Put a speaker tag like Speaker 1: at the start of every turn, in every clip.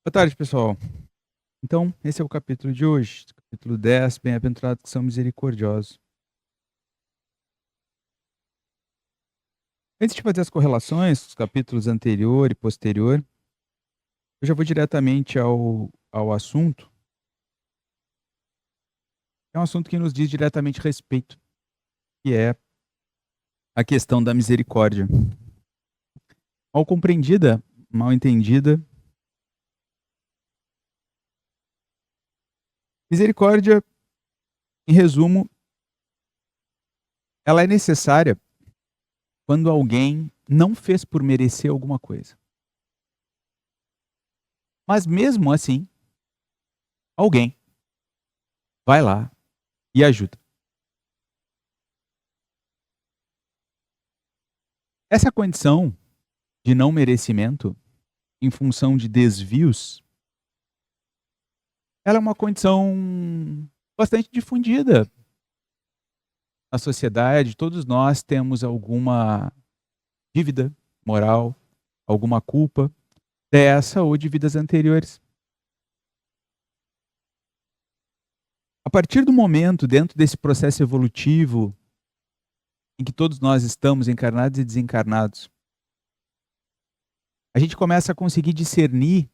Speaker 1: Boa tarde, pessoal. Então, esse é o capítulo de hoje, capítulo 10, Bem-aventurados que são misericordiosos. Antes de fazer as correlações com os capítulos anterior e posterior, eu já vou diretamente ao assunto. É um assunto que nos diz diretamente respeito, que é a questão da misericórdia. Mal compreendida, mal entendida. Misericórdia, em resumo, ela é necessária quando alguém não fez por merecer alguma coisa. Mas mesmo assim, alguém vai lá e ajuda. Essa condição de não merecimento, em função de desvios, ela é uma condição bastante difundida na sociedade. Todos nós temos alguma dívida moral, alguma culpa dessa ou de vidas anteriores. A partir do momento, dentro desse processo evolutivo, em que todos nós estamos encarnados e desencarnados, a gente começa a conseguir discernir o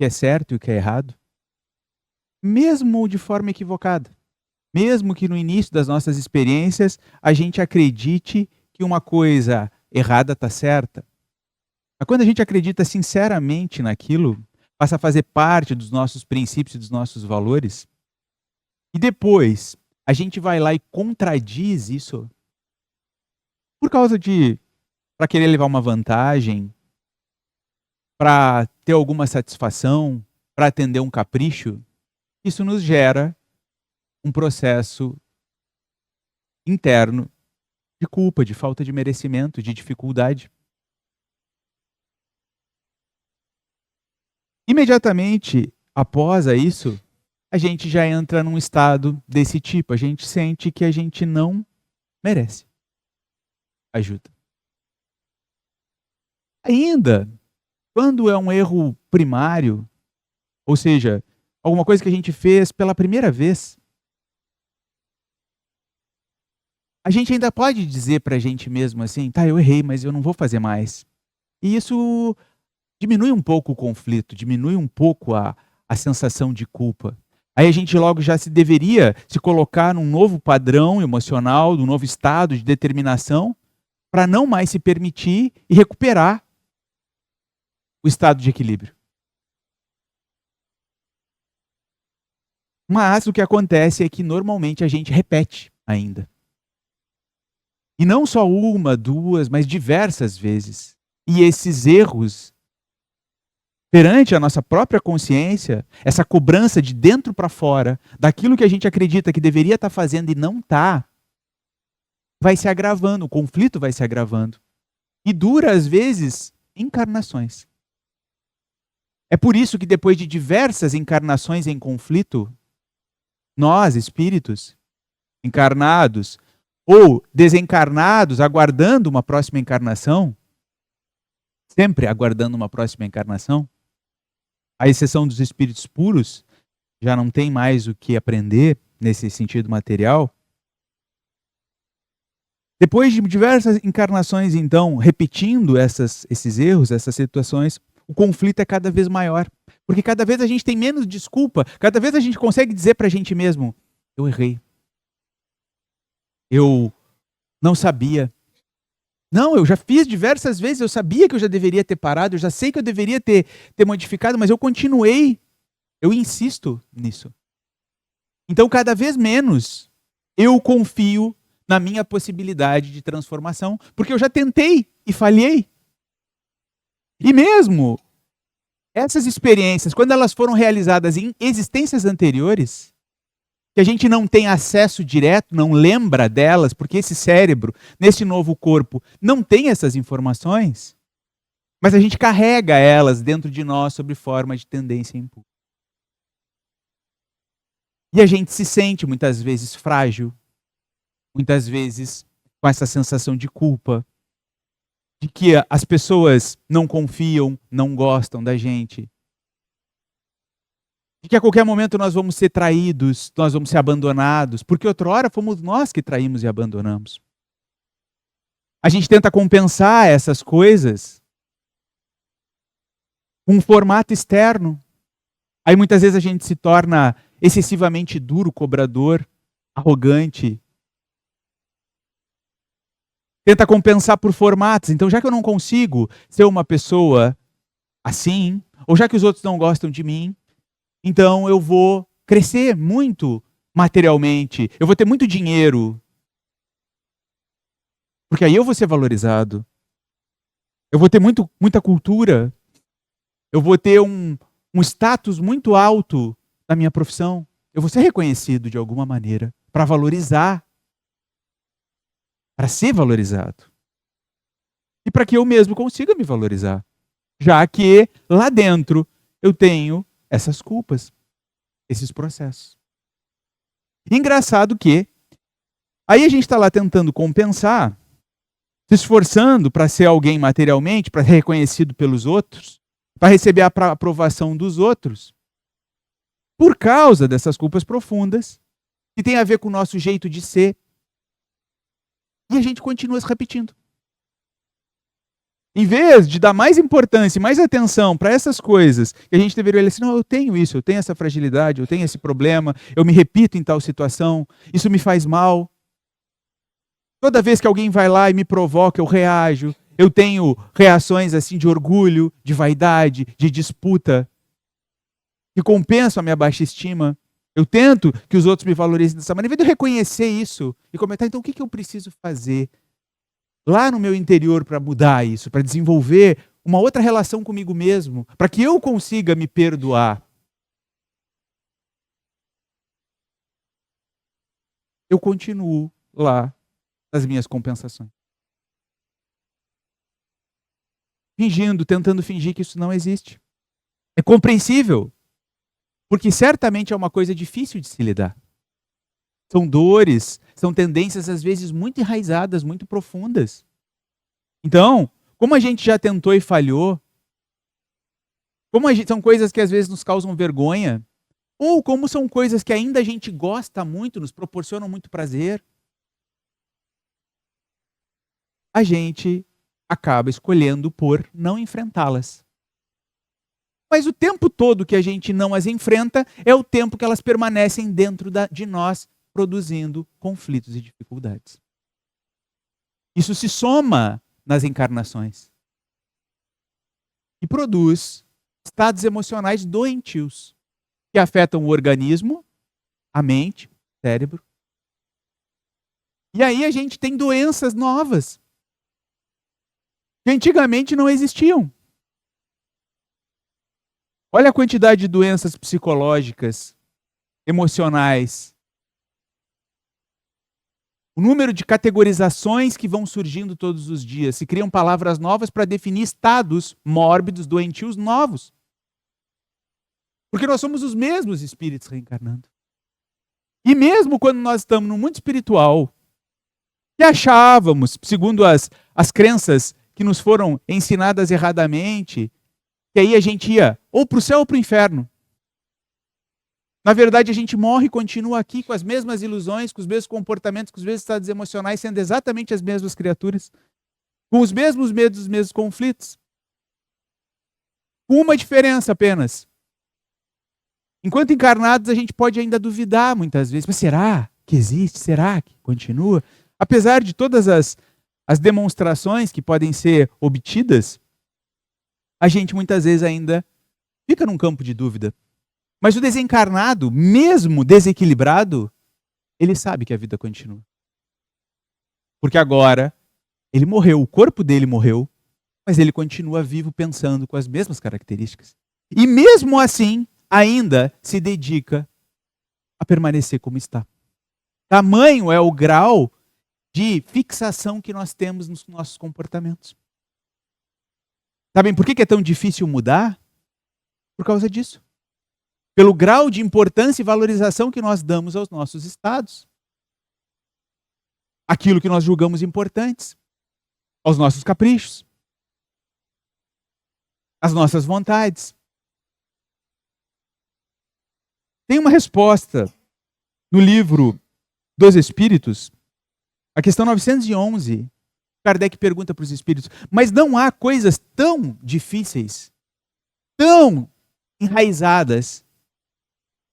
Speaker 1: que é certo e o que é errado, mesmo de forma equivocada. Mesmo que no início das nossas experiências a gente acredite que uma coisa errada está certa. Mas quando a gente acredita sinceramente naquilo, passa a fazer parte dos nossos princípios e dos nossos valores, e depois a gente vai lá e contradiz isso por causa de, para querer levar uma vantagem, para ter alguma satisfação, para atender um capricho, isso nos gera um processo interno de culpa, de falta de merecimento, de dificuldade. Imediatamente após isso, a gente já entra num estado desse tipo. A gente sente que a gente não merece ajuda. Ainda, quando é um erro primário, ou seja, alguma coisa que a gente fez pela primeira vez, a gente ainda pode dizer pra gente mesmo assim: tá, eu errei, mas eu não vou fazer mais. E isso diminui um pouco o conflito, diminui um pouco a sensação de culpa. Aí a gente logo já deveria se colocar num novo padrão emocional, num novo estado de determinação, para não mais se permitir e recuperar o estado de equilíbrio. Mas o que acontece é que normalmente a gente repete ainda. E não só uma, duas, mas diversas vezes. E esses erros, perante a nossa própria consciência, essa cobrança de dentro para fora, daquilo que a gente acredita que deveria estar fazendo e não está, vai se agravando, o conflito vai se agravando. E dura, às vezes, encarnações. É por isso que depois de diversas encarnações em conflito, nós, espíritos, encarnados ou desencarnados, aguardando uma próxima encarnação, sempre aguardando uma próxima encarnação, à exceção dos espíritos puros, já não tem mais o que aprender nesse sentido material. Depois de diversas encarnações, então, repetindo esses erros, essas situações, o conflito é cada vez maior. Porque cada vez a gente tem menos desculpa, cada vez a gente consegue dizer pra gente mesmo: eu errei. Eu não sabia. Não, eu já fiz diversas vezes, eu sabia que eu já deveria ter parado, eu já sei que eu deveria ter modificado, mas eu continuei. Eu insisto nisso. Então, cada vez menos eu confio na minha possibilidade de transformação, porque eu já tentei e falhei. E mesmo essas experiências, quando elas foram realizadas em existências anteriores, que a gente não tem acesso direto, não lembra delas, porque esse cérebro, nesse novo corpo, não tem essas informações, mas a gente carrega elas dentro de nós sob forma de tendência e impulso. E a gente se sente muitas vezes frágil, muitas vezes com essa sensação de culpa, de que as pessoas não confiam, não gostam da gente. De que a qualquer momento nós vamos ser traídos, nós vamos ser abandonados, porque outrora fomos nós que traímos e abandonamos. A gente tenta compensar essas coisas com um formato externo. Aí muitas vezes a gente se torna excessivamente duro, cobrador, arrogante. Tenta compensar por formatos. Então, já que eu não consigo ser uma pessoa assim, ou já que os outros não gostam de mim, então eu vou crescer muito materialmente, eu vou ter muito dinheiro, porque aí eu vou ser valorizado. Eu vou ter muita cultura, eu vou ter um status muito alto na minha profissão, eu vou ser reconhecido de alguma maneira, para valorizar, para ser valorizado. E para que eu mesmo consiga me valorizar. Já que lá dentro eu tenho essas culpas, esses processos. Engraçado que aí a gente está lá tentando compensar, se esforçando para ser alguém materialmente, para ser reconhecido pelos outros, para receber a aprovação dos outros, por causa dessas culpas profundas, que tem a ver com o nosso jeito de ser. E a gente continua se repetindo. Em vez de dar mais importância e mais atenção para essas coisas, que a gente deveria olhar assim, não, eu tenho isso, eu tenho essa fragilidade, eu tenho esse problema, eu me repito em tal situação, isso me faz mal. Toda vez que alguém vai lá e me provoca, eu reajo. Eu tenho reações assim de orgulho, de vaidade, de disputa, que compensam a minha baixa estima. Eu tento que os outros me valorizem dessa maneira. Em vez de eu reconhecer isso e comentar, então o que eu preciso fazer lá no meu interior para mudar isso, para desenvolver uma outra relação comigo mesmo, para que eu consiga me perdoar. Eu continuo lá nas minhas compensações. Tentando fingir que isso não existe. É compreensível, porque certamente é uma coisa difícil de se lidar. São dores, são tendências às vezes muito enraizadas, muito profundas. Então, como a gente já tentou e falhou, são coisas que às vezes nos causam vergonha, ou como são coisas que ainda a gente gosta muito, nos proporcionam muito prazer, a gente acaba escolhendo por não enfrentá-las. Mas o tempo todo que a gente não as enfrenta é o tempo que elas permanecem dentro de nós, produzindo conflitos e dificuldades. Isso se soma nas encarnações e produz estados emocionais doentios que afetam o organismo, a mente, o cérebro. E aí a gente tem doenças novas que antigamente não existiam. Olha a quantidade de doenças psicológicas, emocionais. O número de categorizações que vão surgindo todos os dias. Se criam palavras novas para definir estados mórbidos, doentios novos. Porque nós somos os mesmos espíritos reencarnando. E mesmo quando nós estamos no mundo espiritual, que achávamos, segundo as crenças que nos foram ensinadas erradamente, que aí a gente ia ou para o céu ou para o inferno. Na verdade, a gente morre e continua aqui com as mesmas ilusões, com os mesmos comportamentos, com os mesmos estados emocionais, sendo exatamente as mesmas criaturas, com os mesmos medos, os mesmos conflitos. Com uma diferença apenas. Enquanto encarnados, a gente pode ainda duvidar muitas vezes. Mas será que existe? Será que continua? Apesar de todas as demonstrações que podem ser obtidas, a gente muitas vezes ainda fica num campo de dúvida. Mas o desencarnado, mesmo desequilibrado, ele sabe que a vida continua. Porque agora ele morreu, o corpo dele morreu, mas ele continua vivo pensando com as mesmas características. E mesmo assim, ainda se dedica a permanecer como está. Tamanho é o grau de fixação que nós temos nos nossos comportamentos. Sabem por que é tão difícil mudar? Por causa disso. Pelo grau de importância e valorização que nós damos aos nossos estados. Aquilo que nós julgamos importantes. Aos nossos caprichos. Às nossas vontades. Tem uma resposta no livro dos Espíritos, a questão 911. Kardec pergunta para os espíritos: mas não há coisas tão difíceis, tão enraizadas,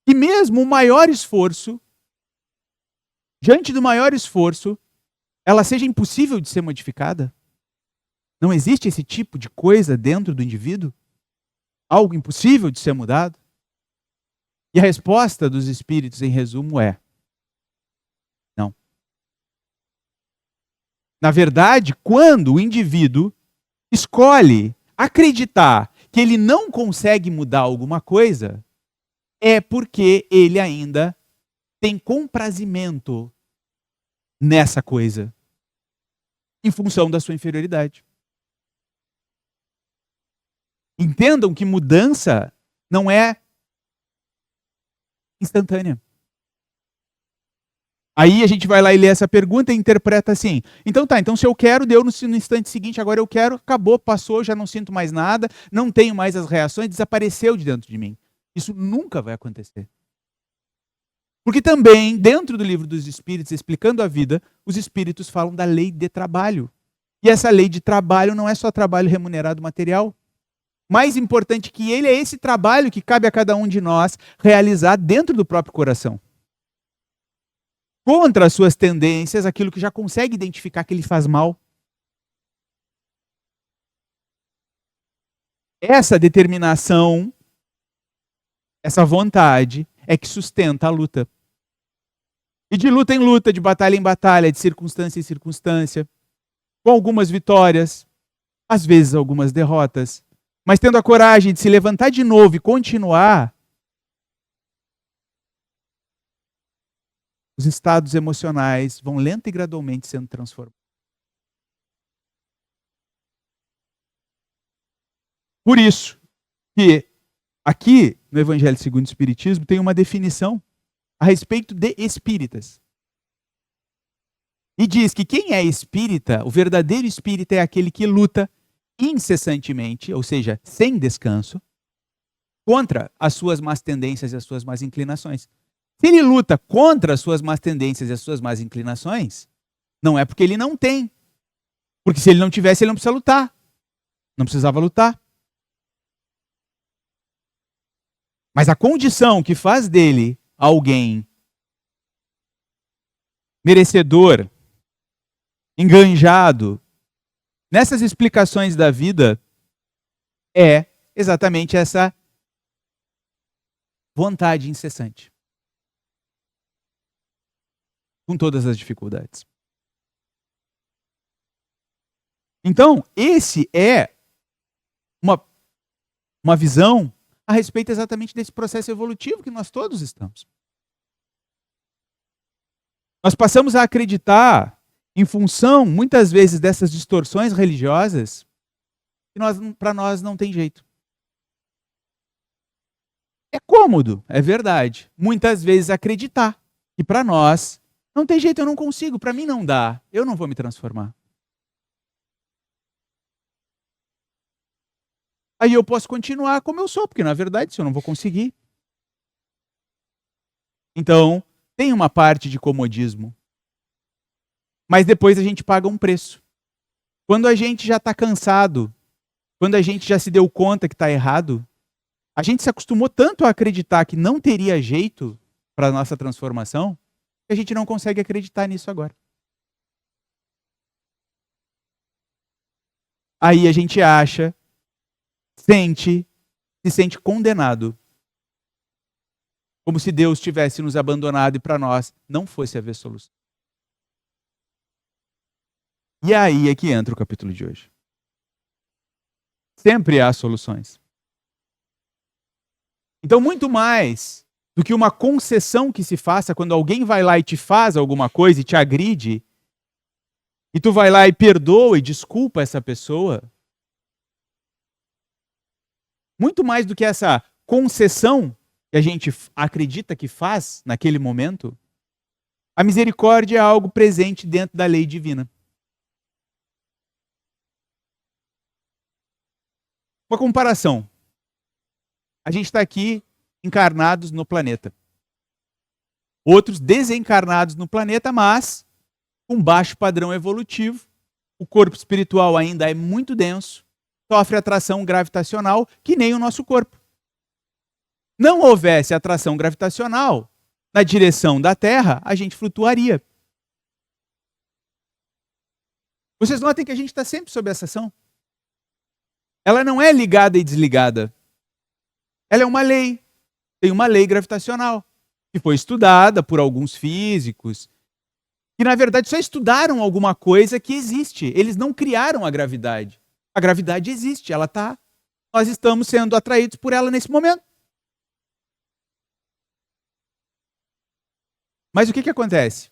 Speaker 1: que mesmo o maior esforço, diante do maior esforço, ela seja impossível de ser modificada? Não existe esse tipo de coisa dentro do indivíduo? Algo impossível de ser mudado? E a resposta dos espíritos, em resumo, é: não. Na verdade, quando o indivíduo escolhe acreditar que ele não consegue mudar alguma coisa, é porque ele ainda tem comprazimento nessa coisa, em função da sua inferioridade. Entendam que mudança não é instantânea. Aí a gente vai lá e lê essa pergunta e interpreta assim: então tá, então se eu quero, deu no instante seguinte, agora eu quero, acabou, passou, já não sinto mais nada, não tenho mais as reações, desapareceu de dentro de mim. Isso nunca vai acontecer. Porque também, dentro do livro dos Espíritos, explicando a vida, os Espíritos falam da lei de trabalho. E essa lei de trabalho não é só trabalho remunerado material. Mais importante que ele é esse trabalho que cabe a cada um de nós realizar dentro do próprio coração. Contra as suas tendências, aquilo que já consegue identificar que ele faz mal. Essa determinação, essa vontade é que sustenta a luta. E de luta em luta, de batalha em batalha, de circunstância em circunstância, com algumas vitórias, às vezes algumas derrotas, mas tendo a coragem de se levantar de novo e continuar, os estados emocionais vão lenta e gradualmente sendo transformados. Por isso que aqui no Evangelho segundo o Espiritismo tem uma definição a respeito de espíritas. E diz que quem é espírita, o verdadeiro espírita é aquele que luta incessantemente, ou seja, sem descanso, contra as suas más tendências e as suas más inclinações. Se ele luta contra as suas más tendências e as suas más inclinações, não é porque ele não tem. Porque se ele não tivesse, ele não precisa lutar. Não precisava lutar. Mas a condição que faz dele alguém merecedor, enganjado, nessas explicações da vida, é exatamente essa vontade incessante. Com todas as dificuldades. Então, esse é uma visão a respeito exatamente desse processo evolutivo que nós todos estamos. Nós passamos a acreditar, em função, muitas vezes, dessas distorções religiosas, que para nós não tem jeito. É cômodo, é verdade, muitas vezes acreditar que para nós não tem jeito, eu não consigo, para mim não dá, eu não vou me transformar. Aí eu posso continuar como eu sou, porque na verdade, se eu não vou conseguir. Então, tem uma parte de comodismo. Mas depois a gente paga um preço. Quando a gente já está cansado, quando a gente já se deu conta que está errado, a gente se acostumou tanto a acreditar que não teria jeito para a nossa transformação, que a gente não consegue acreditar nisso agora. Aí a gente acha, se sente condenado. Como se Deus tivesse nos abandonado e para nós não fosse haver solução. E aí é que entra o capítulo de hoje. Sempre há soluções. Então, muito mais do que uma concessão que se faça quando alguém vai lá e te faz alguma coisa e te agride, e tu vai lá e perdoa e desculpa essa pessoa, muito mais do que essa concessão que a gente acredita que faz naquele momento, a misericórdia é algo presente dentro da lei divina. Uma comparação. A gente está aqui encarnados no planeta. outros desencarnados no planeta, mas com baixo padrão evolutivo. O corpo espiritual ainda é muito denso, sofre atração gravitacional que nem o nosso corpo. Não houvesse atração gravitacional na direção da Terra, a gente flutuaria. Vocês notem que a gente está sempre sob essa ação. Ela não é ligada e desligada. Ela é uma lei. Tem uma lei gravitacional que foi estudada por alguns físicos, que na verdade só estudaram alguma coisa que existe. Eles não criaram a gravidade. A gravidade existe, ela está. Nós estamos sendo atraídos por ela nesse momento. Mas o que acontece?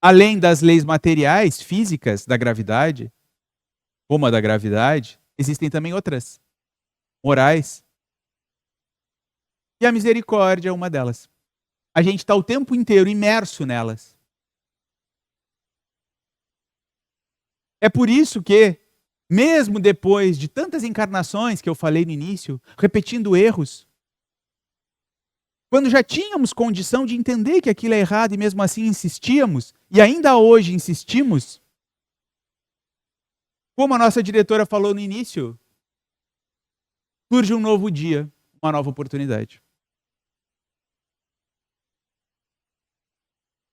Speaker 1: Além das leis materiais, físicas da gravidade, como a da gravidade, existem também outras, morais. E a misericórdia é uma delas. A gente está o tempo inteiro imerso nelas. É por isso que, mesmo depois de tantas encarnações que eu falei no início, repetindo erros, quando já tínhamos condição de entender que aquilo é errado e mesmo assim insistíamos, e ainda hoje insistimos, como a nossa diretora falou no início, surge um novo dia, uma nova oportunidade.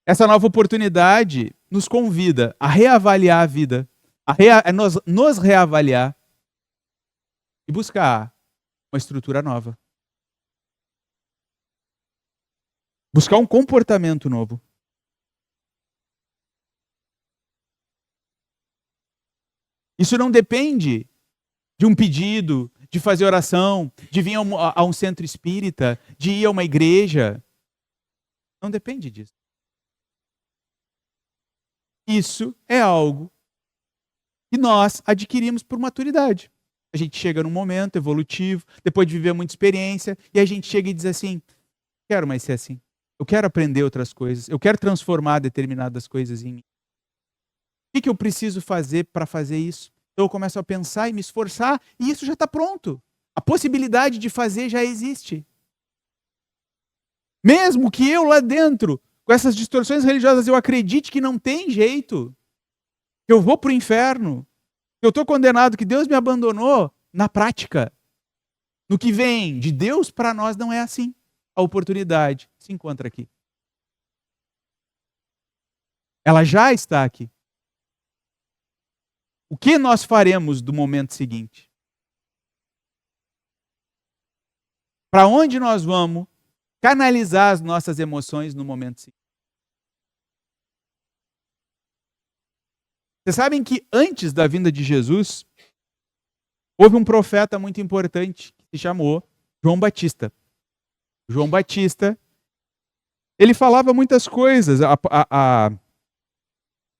Speaker 1: Essa nova oportunidade nos convida a reavaliar a vida, a nos reavaliar e buscar uma estrutura nova. Buscar um comportamento novo. Isso não depende de um pedido, de fazer oração, de vir a um centro espírita, de ir a uma igreja. Não depende disso. Isso é algo que nós adquirimos por maturidade. A gente chega num momento evolutivo, depois de viver muita experiência, e a gente chega e diz assim, quero mais ser assim. Eu quero aprender outras coisas. Eu quero transformar determinadas coisas em mim. O que eu preciso fazer para fazer isso? Então eu começo a pensar e me esforçar e isso já está pronto. A possibilidade de fazer já existe. Mesmo que eu lá dentro, com essas distorções religiosas, eu acredite que não tem jeito, que eu vou para o inferno, que eu estou condenado, que Deus me abandonou, na prática, no que vem de Deus para nós não é assim. A oportunidade se encontra aqui. Ela já está aqui. O que nós faremos do momento seguinte? Para onde nós vamos canalizar as nossas emoções no momento seguinte? Vocês sabem que antes da vinda de Jesus, houve um profeta muito importante que se chamou João Batista. João Batista, ele falava muitas coisas. A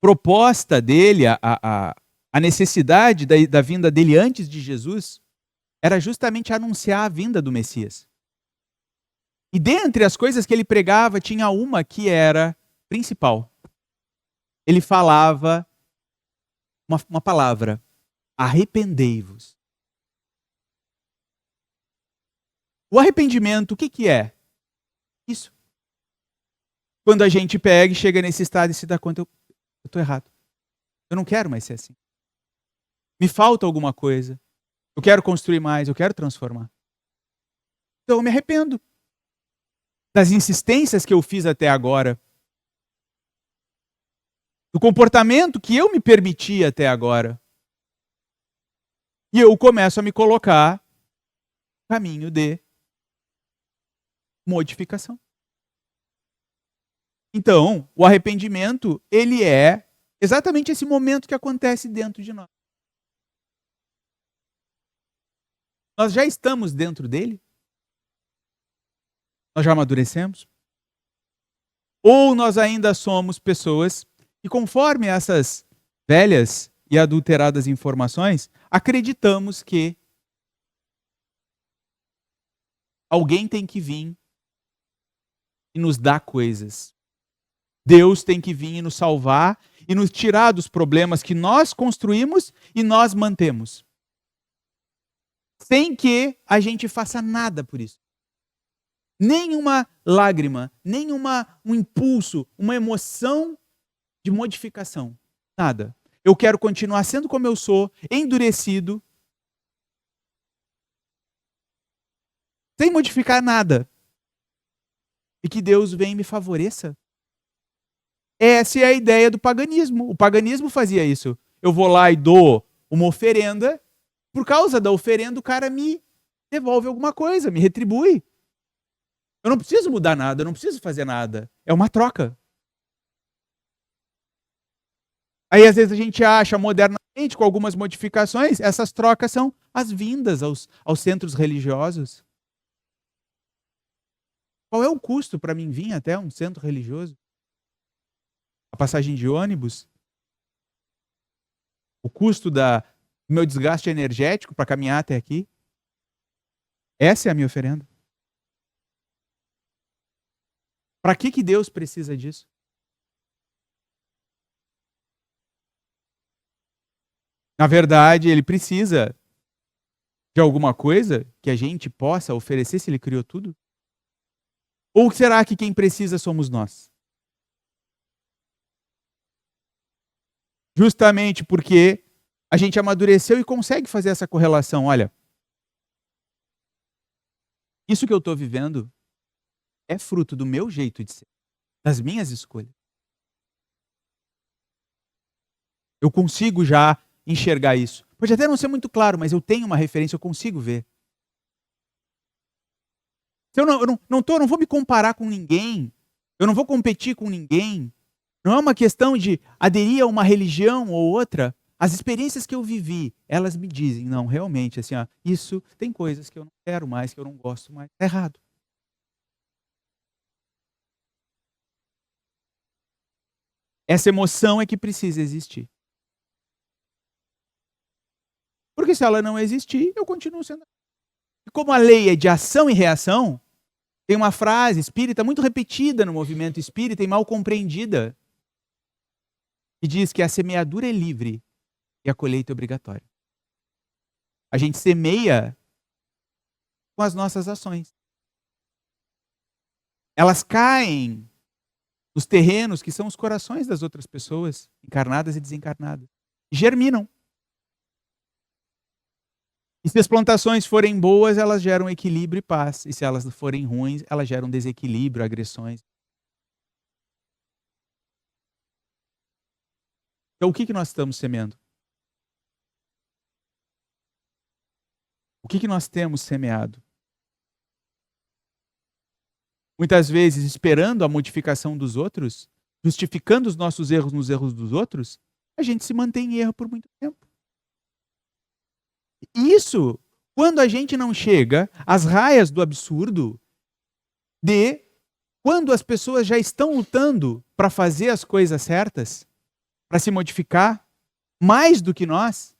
Speaker 1: proposta dele, a necessidade da vinda dele antes de Jesus, era justamente anunciar a vinda do Messias. E dentre as coisas que ele pregava, tinha uma que era principal. Ele falava uma palavra, arrependei-vos. O arrependimento, o que é? Isso. Quando a gente pega e chega nesse estado e se dá conta, eu estou errado. Eu não quero mais ser assim. Me falta alguma coisa. Eu quero construir mais, eu quero transformar. Então eu me arrependo das insistências que eu fiz até agora. Do comportamento que eu me permiti até agora. E eu começo a me colocar no caminho de modificação. Então, o arrependimento, ele é exatamente esse momento que acontece dentro de nós. Nós já estamos dentro dele? Nós já amadurecemos? Ou nós ainda somos pessoas que, conforme essas velhas e adulteradas informações, acreditamos que alguém tem que vir e nos dar coisas. Deus tem que vir e nos salvar e nos tirar dos problemas que nós construímos e nós mantemos. Sem que a gente faça nada por isso. nem uma lágrima, nem um impulso, uma emoção de modificação. Nada. Eu quero continuar sendo como eu sou, endurecido, sem modificar nada. E que Deus venha e me favoreça. Essa é a ideia do paganismo. O paganismo fazia isso. Eu vou lá e dou uma oferenda, por causa da oferenda o cara me devolve alguma coisa, me retribui. Eu não preciso mudar nada, eu não preciso fazer nada. É uma troca. Aí às vezes a gente acha modernamente, com algumas modificações, essas trocas são as vindas aos centros religiosos. Qual é o custo para mim vir até um centro religioso? A passagem de ônibus? O custo do meu desgaste energético para caminhar até aqui? Essa é a minha oferenda. Para que Deus precisa disso? Na verdade, ele precisa de alguma coisa que a gente possa oferecer se ele criou tudo? Ou será que quem precisa somos nós? Justamente porque a gente amadureceu e consegue fazer essa correlação. Olha, isso que eu estou vivendo é fruto do meu jeito de ser, das minhas escolhas. Eu consigo já enxergar isso. Pode até não ser muito claro, mas eu tenho uma referência, eu consigo ver. Se eu não vou me comparar com ninguém, eu não vou competir com ninguém. Não é uma questão de aderir a uma religião ou outra. As experiências que eu vivi, elas me dizem, não, realmente, assim, ó, isso tem coisas que eu não quero mais, que eu não gosto mais. É errado. Essa emoção é que precisa existir. Porque se ela não existir, eu continuo sendo. E como a lei é de ação e reação, tem uma frase espírita muito repetida no movimento espírita e mal compreendida, que diz que a semeadura é livre e a colheita é obrigatória. A gente semeia com as nossas ações. Elas caem nos terrenos que são os corações das outras pessoas, encarnadas e desencarnadas. E germinam. E se as plantações forem boas, elas geram equilíbrio e paz. E se elas forem ruins, elas geram desequilíbrio, agressões. Então, o que nós estamos semeando? O que nós temos semeado? Muitas vezes, esperando a modificação dos outros, justificando os nossos erros nos erros dos outros, a gente se mantém em erro por muito tempo. Isso, quando a gente não chega às raias do absurdo de quando as pessoas já estão lutando para fazer as coisas certas, para se modificar, mais do que nós,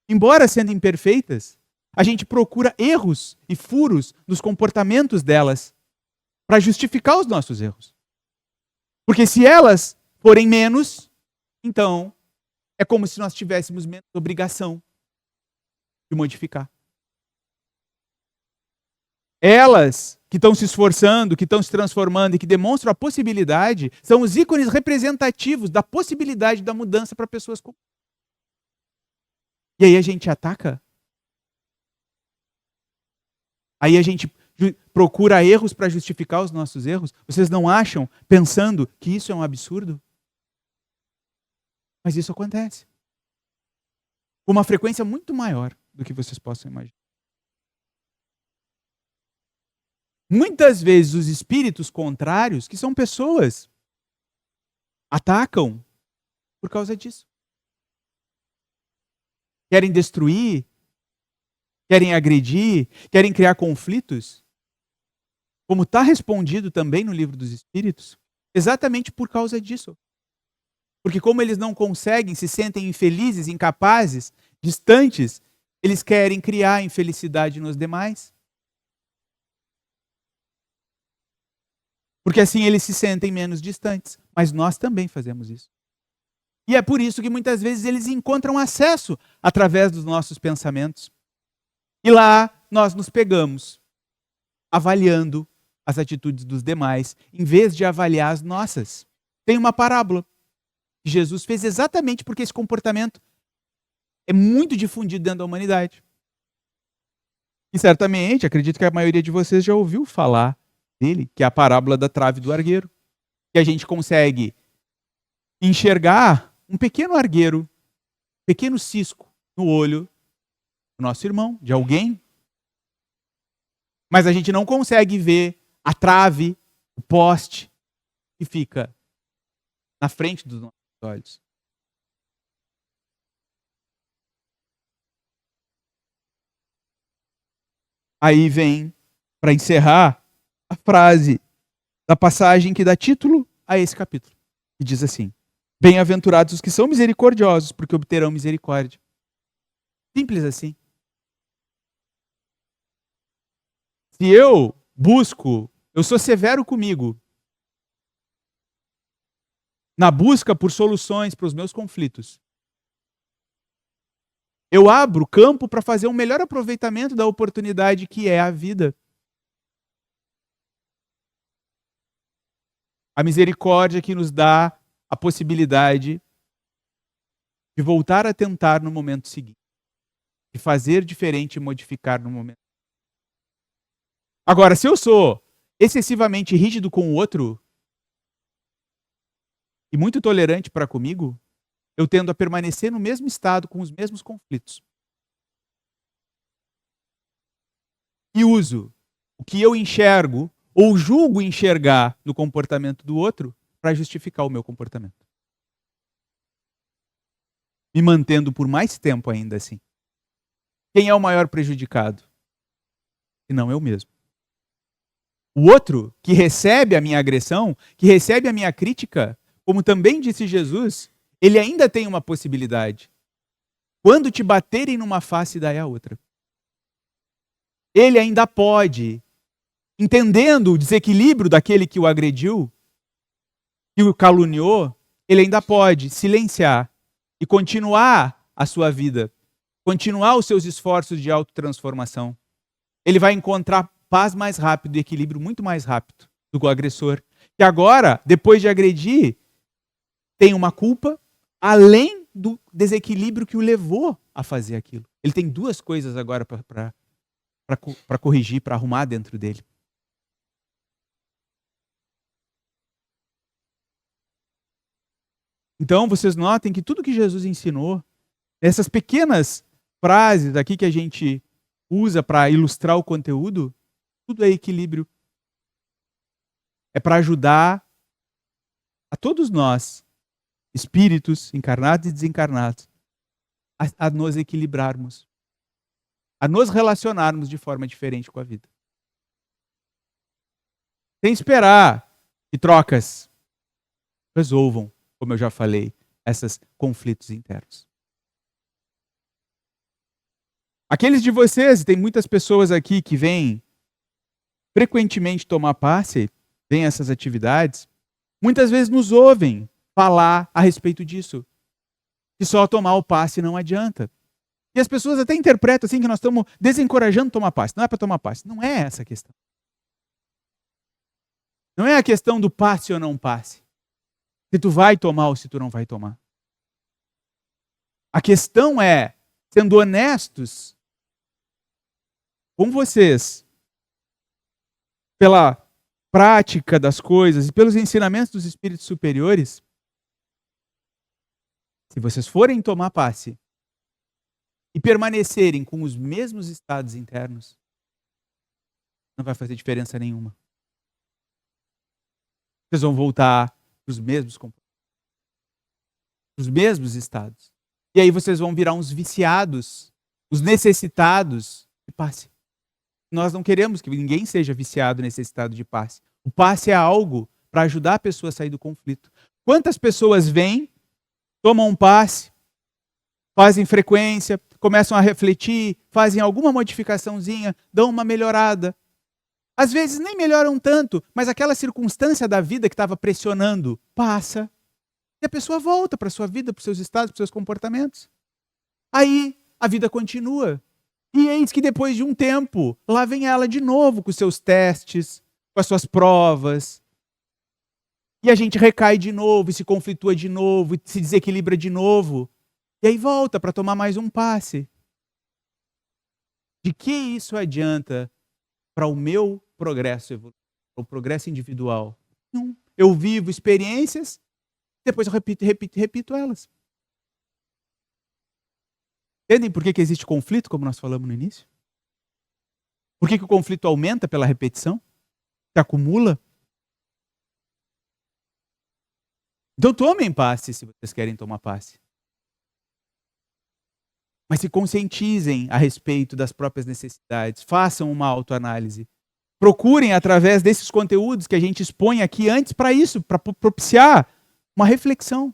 Speaker 1: embora sendo imperfeitas, a gente procura erros e furos nos comportamentos delas para justificar os nossos erros. Porque se elas forem menos, então é como se nós tivéssemos menos obrigação de modificar. Elas que estão se esforçando, que estão se transformando e que demonstram a possibilidade, são os ícones representativos da possibilidade da mudança para pessoas comuns. E aí a gente ataca? Aí a gente procura erros para justificar os nossos erros? Vocês não acham, pensando, que isso é um absurdo? Mas isso acontece. Com uma frequência muito maior do que vocês possam imaginar. Muitas vezes os espíritos contrários, que são pessoas, atacam por causa disso. Querem destruir, querem agredir, querem criar conflitos, como está respondido também no Livro dos Espíritos, exatamente por causa disso. Porque como eles não conseguem, se sentem infelizes, incapazes, distantes, eles querem criar infelicidade nos demais. Porque assim eles se sentem menos distantes. Mas nós também fazemos isso. E é por isso que muitas vezes eles encontram acesso através dos nossos pensamentos. E lá nós nos pegamos avaliando as atitudes dos demais, em vez de avaliar as nossas. Tem uma parábola que Jesus fez exatamente porque esse comportamento é muito difundido dentro da humanidade. E certamente, acredito que a maioria de vocês já ouviu falar dele, que é a parábola da trave do argueiro. Que a gente consegue enxergar um pequeno argueiro, pequeno cisco no olho do nosso irmão, de alguém. Mas a gente não consegue ver a trave, o poste que fica na frente dos nossos olhos. Aí vem, para encerrar, a frase da passagem que dá título a esse capítulo. Que diz assim: bem-aventurados os que são misericordiosos, porque obterão misericórdia. Simples assim. Se eu busco, eu sou severo comigo, na busca por soluções para os meus conflitos, eu abro campo para fazer um melhor aproveitamento da oportunidade que é a vida. A misericórdia que nos dá a possibilidade de voltar a tentar no momento seguinte, de fazer diferente e modificar no momento. Agora, se eu sou excessivamente rígido com o outro e muito tolerante para comigo, eu tendo a permanecer no mesmo estado com os mesmos conflitos. E uso o que eu enxergo ou julgo enxergar no comportamento do outro para justificar o meu comportamento. Me mantendo por mais tempo ainda assim. Quem é o maior prejudicado? Se não eu mesmo. O outro que recebe a minha agressão, que recebe a minha crítica, como também disse Jesus, ele ainda tem uma possibilidade. Quando te baterem numa face, dai a outra. Ele ainda pode, entendendo o desequilíbrio daquele que o agrediu, que o caluniou, ele ainda pode silenciar e continuar a sua vida, continuar os seus esforços de autotransformação. Ele vai encontrar paz mais rápido e equilíbrio muito mais rápido do que o agressor. Que agora, depois de agredir, tem uma culpa além do desequilíbrio que o levou a fazer aquilo. Ele tem duas coisas agora para corrigir, para arrumar dentro dele. Então, vocês notem que tudo que Jesus ensinou, essas pequenas frases aqui que a gente usa para ilustrar o conteúdo, tudo é equilíbrio. É para ajudar a todos nós, espíritos encarnados e desencarnados, a nos equilibrarmos, a nos relacionarmos de forma diferente com a vida. Sem esperar que trocas resolvam, como eu já falei, esses conflitos internos. Aqueles de vocês, tem muitas pessoas aqui que vêm frequentemente tomar passe, vêm essas atividades, muitas vezes nos ouvem falar a respeito disso. Que só tomar o passe não adianta. E as pessoas até interpretam assim que nós estamos desencorajando tomar passe. Não é para tomar passe. Não é essa a questão. Não é a questão do passe ou não passe. Se tu vai tomar ou se tu não vai tomar. A questão é, sendo honestos com vocês, pela prática das coisas e pelos ensinamentos dos espíritos superiores, se vocês forem tomar passe e permanecerem com os mesmos estados internos, não vai fazer diferença nenhuma. Vocês vão voltar para os mesmos comportamentos, os mesmos estados. E aí vocês vão virar uns viciados, os necessitados de passe. Nós não queremos que ninguém seja viciado, necessitado de passe. O passe é algo para ajudar a pessoa a sair do conflito. Quantas pessoas vêm, tomam um passe, fazem frequência, começam a refletir, fazem alguma modificaçãozinha, dão uma melhorada. Às vezes nem melhoram tanto, mas aquela circunstância da vida que estava pressionando passa. E a pessoa volta para a sua vida, para os seus estados, para os seus comportamentos. Aí a vida continua. E eis que depois de um tempo, lá vem ela de novo com os seus testes, com as suas provas. E a gente recai de novo, e se conflitua de novo, e se desequilibra de novo. E aí volta para tomar mais um passe. De que isso adianta para o meu progresso evolutivo, para o progresso individual? Não. Eu vivo experiências, depois eu repito elas. Entendem por que existe conflito, como nós falamos no início? Por que o conflito aumenta pela repetição? Se acumula? Então tomem passe se vocês querem tomar passe. Mas se conscientizem a respeito das próprias necessidades, façam uma autoanálise. Procurem, através desses conteúdos que a gente expõe aqui antes, para isso, para propiciar uma reflexão.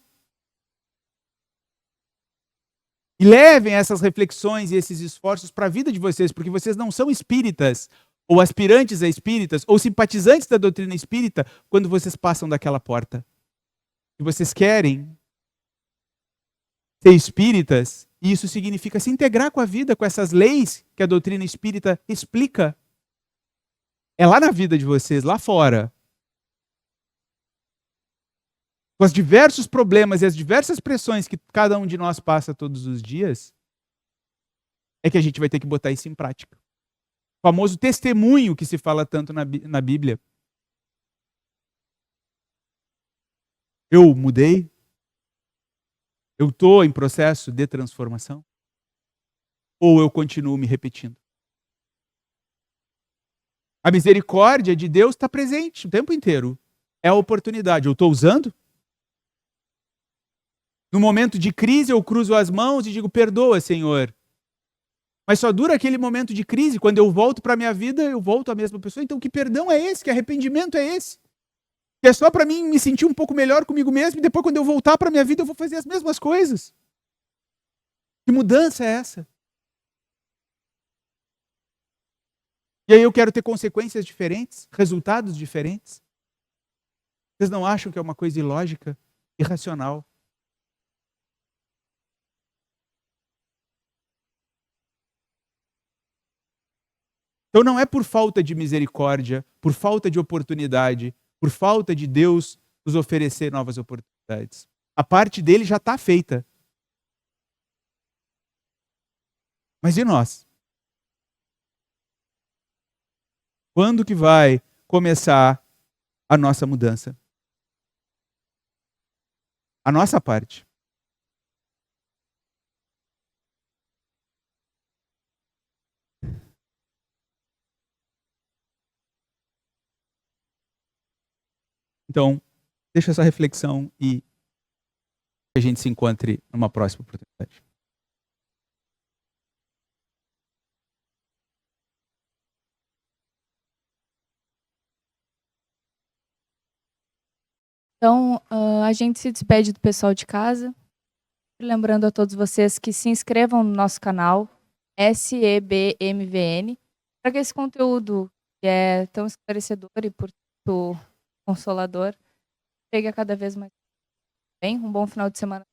Speaker 1: E levem essas reflexões e esses esforços para a vida de vocês, porque vocês não são espíritas, ou aspirantes a espíritas, ou simpatizantes da doutrina espírita, quando vocês passam daquela porta. Se vocês querem ser espíritas, isso significa se integrar com a vida, com essas leis que a doutrina espírita explica. É lá na vida de vocês, lá fora. Com os diversos problemas e as diversas pressões que cada um de nós passa todos os dias, é que a gente vai ter que botar isso em prática. O famoso testemunho que se fala tanto na Bíblia. Eu mudei? Eu estou em processo de transformação? Ou eu continuo me repetindo? A misericórdia de Deus está presente o tempo inteiro. É a oportunidade. Eu estou usando? No momento de crise, eu cruzo as mãos e digo, perdoa, Senhor. Mas só dura aquele momento de crise. Quando eu volto para a minha vida, eu volto a mesma pessoa. Então, que perdão é esse? Que arrependimento é esse? Que é só para mim me sentir um pouco melhor comigo mesmo e depois, quando eu voltar para a minha vida, eu vou fazer as mesmas coisas. Que mudança é essa? E aí eu quero ter consequências diferentes, resultados diferentes. Vocês não acham que é uma coisa ilógica, irracional? Então não é por falta de misericórdia, por falta de oportunidade, por falta de Deus nos oferecer novas oportunidades. A parte dele já está feita. Mas e nós? Quando que vai começar a nossa mudança? A nossa parte. Então, deixa essa reflexão e que a gente se encontre numa próxima oportunidade.
Speaker 2: Então, a gente se despede do pessoal de casa. Lembrando a todos vocês que se inscrevam no nosso canal, SEBMVN, para que esse conteúdo, que é tão esclarecedor e, portanto, consolador, chegue a cada vez mais bem. Um bom final de semana.